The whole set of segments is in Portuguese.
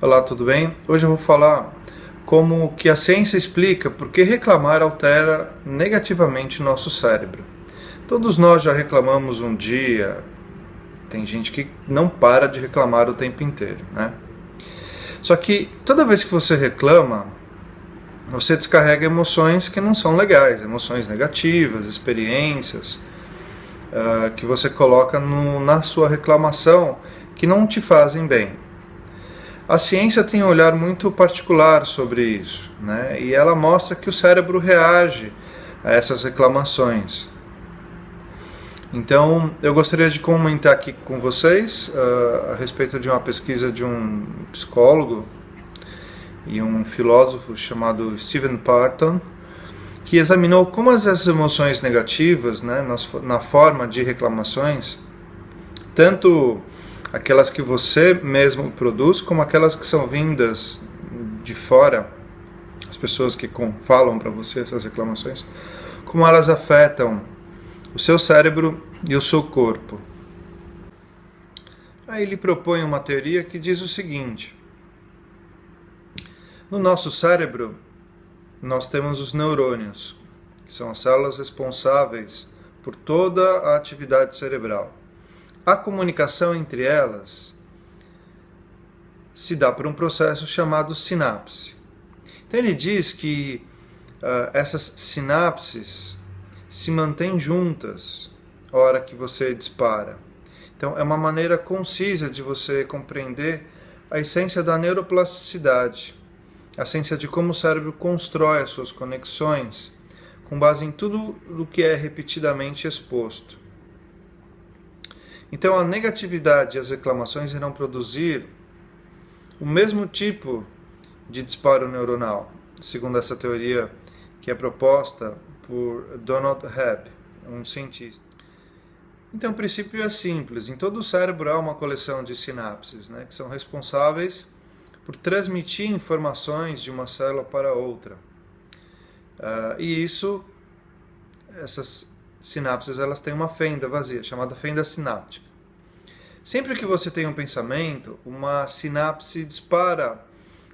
Olá, tudo bem? Hoje eu vou falar como que a ciência explica por que reclamar altera negativamente o nosso cérebro. Todos nós já reclamamos um dia, tem gente que não para de reclamar o tempo inteiro, né? Só que toda vez que você reclama, você descarrega emoções que não são legais, emoções negativas, experiências que você coloca na sua reclamação que não te fazem bem. A ciência tem um olhar muito particular sobre isso, né? E ela mostra que o cérebro reage a essas reclamações. Então, eu gostaria de comentar aqui com vocês a respeito de uma pesquisa de um psicólogo e um filósofo chamado Stephen Parton, que examinou como as emoções negativas, né, na forma de reclamações, tanto aquelas que você mesmo produz, como aquelas que são vindas de fora, as pessoas que falam para você essas reclamações, como elas afetam o seu cérebro e o seu corpo. Aí ele propõe uma teoria que diz o seguinte: no nosso cérebro nós temos os neurônios, que são as células responsáveis por toda a atividade cerebral. A comunicação entre elas se dá por um processo chamado sinapse. Então ele diz que essas sinapses se mantêm juntas na hora que você dispara. Então é uma maneira concisa de você compreender a essência da neuroplasticidade, a essência de como o cérebro constrói as suas conexões com base em tudo o que é repetidamente exposto. Então a negatividade e as reclamações irão produzir o mesmo tipo de disparo neuronal, segundo essa teoria que é proposta por Donald Hebb, um cientista. Então o princípio é simples: em todo o cérebro há uma coleção de sinapses, né, que são responsáveis por transmitir informações de uma célula para outra. E essas sinapses, elas têm uma fenda vazia, chamada fenda sináptica. Sempre que você tem um pensamento, uma sinapse dispara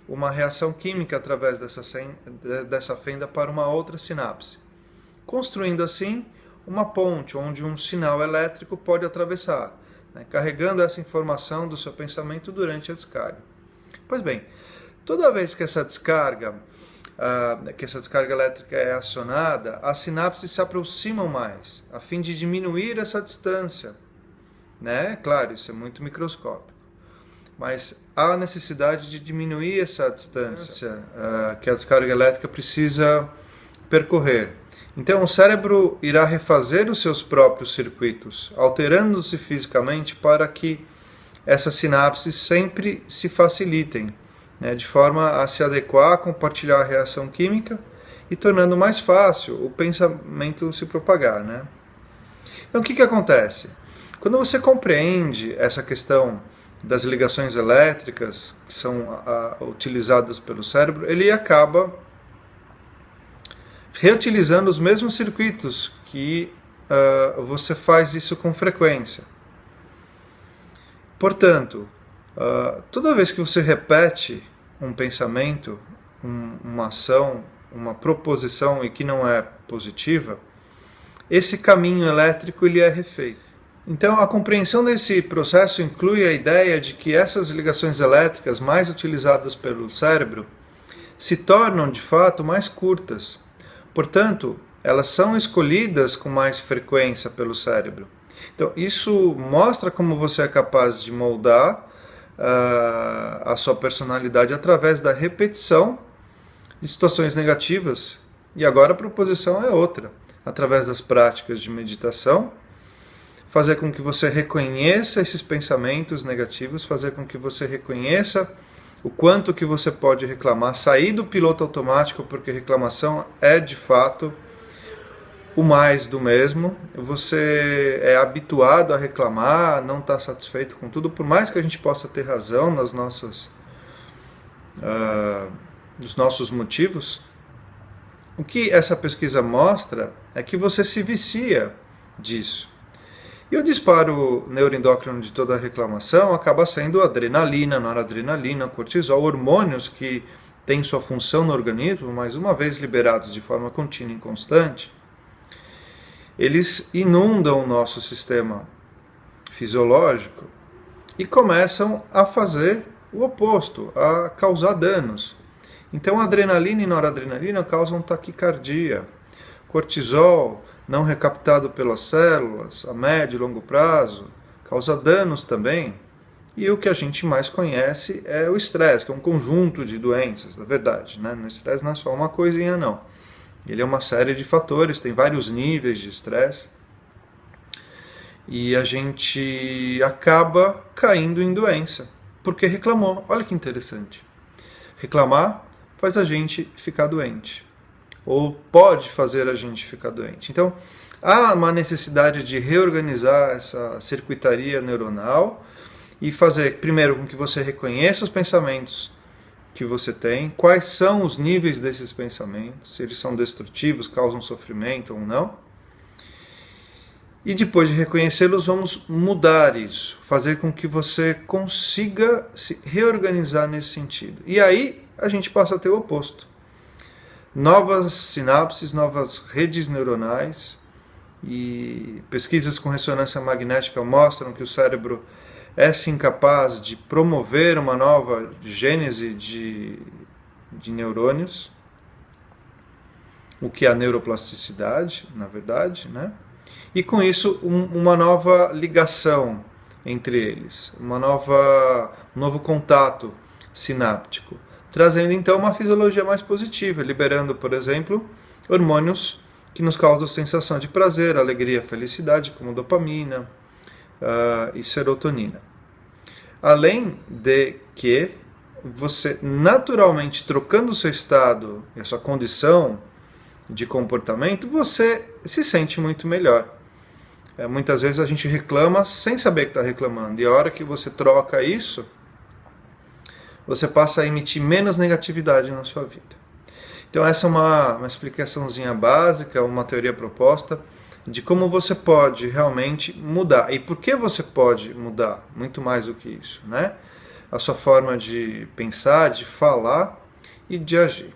uma reação química através dessa fenda para uma outra sinapse, construindo assim uma ponte onde um sinal elétrico pode atravessar, né, carregando essa informação do seu pensamento durante a descarga. Pois bem, toda vez que essa descarga elétrica é acionada, as sinapses se aproximam mais, a fim de diminuir essa distância. Né? Claro, isso é muito microscópico. Mas há necessidade de diminuir essa distância que a descarga elétrica precisa percorrer. Então o cérebro irá refazer os seus próprios circuitos, alterando-se fisicamente para que essas sinapses sempre se facilitem, né, de forma a se adequar a compartilhar a reação química e tornando mais fácil o pensamento se propagar, né? Então o que acontece? Quando você compreende essa questão das ligações elétricas que são utilizadas pelo cérebro, ele acaba reutilizando os mesmos circuitos que você faz isso com frequência. Portanto, toda vez que você repete um pensamento, uma ação, uma proposição e que não é positiva, esse caminho elétrico ele é refeito. Então, a compreensão desse processo inclui a ideia de que essas ligações elétricas mais utilizadas pelo cérebro se tornam, de fato, mais curtas. Portanto, elas são escolhidas com mais frequência pelo cérebro. Então, isso mostra como você é capaz de moldar a sua personalidade através da repetição de situações negativas. E agora a proposição é outra. Através das práticas de meditação, fazer com que você reconheça esses pensamentos negativos, fazer com que você reconheça o quanto que você pode reclamar, sair do piloto automático, porque reclamação é de fato o mais do mesmo. Você é habituado a reclamar, a não estar satisfeito com tudo, por mais que a gente possa ter razão nos nossos motivos. O que essa pesquisa mostra é que você se vicia disso. E o disparo neuroendócrino de toda a reclamação acaba sendo adrenalina, noradrenalina, cortisol, hormônios que têm sua função no organismo, mas uma vez liberados de forma contínua e constante, eles inundam o nosso sistema fisiológico e começam a fazer o oposto, a causar danos. Então, adrenalina e noradrenalina causam taquicardia. Cortisol, não recaptado pelas células, a médio e longo prazo, causa danos também. E o que a gente mais conhece é o estresse, que é um conjunto de doenças, na verdade. Né? O estresse não é só uma coisinha, não. Ele é uma série de fatores, tem vários níveis de estresse. E a gente acaba caindo em doença, porque reclamou. Olha que interessante. Reclamar faz a gente ficar doente, ou pode fazer a gente ficar doente. Então, há uma necessidade de reorganizar essa circuitaria neuronal e fazer, primeiro, com que você reconheça os pensamentos que você tem, quais são os níveis desses pensamentos, se eles são destrutivos, causam sofrimento ou não. E depois de reconhecê-los, vamos mudar isso, fazer com que você consiga se reorganizar nesse sentido. E aí a gente passa a ter o oposto. Novas sinapses, novas redes neuronais, e pesquisas com ressonância magnética mostram que o cérebro é sim capaz de promover uma nova gênese de neurônios, o que é a neuroplasticidade, na verdade, né? E com isso uma nova ligação entre eles, um novo contato sináptico, trazendo então uma fisiologia mais positiva, liberando, por exemplo, hormônios que nos causam sensação de prazer, alegria, felicidade, como dopamina e serotonina. Além de que você, naturalmente, trocando o seu estado e a sua condição de comportamento, você se sente muito melhor. Muitas vezes a gente reclama sem saber que está reclamando, e a hora que você troca isso, você passa a emitir menos negatividade na sua vida. Então essa é uma explicaçãozinha básica, uma teoria proposta de como você pode realmente mudar. E por que você pode mudar? Muito mais do que isso, né? A sua forma de pensar, de falar e de agir.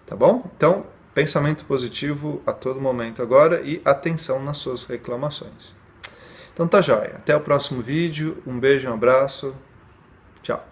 Tá bom? Então, pensamento positivo a todo momento agora e atenção nas suas reclamações. Então tá jóia. Até o próximo vídeo. Um beijo, um abraço. Tchau.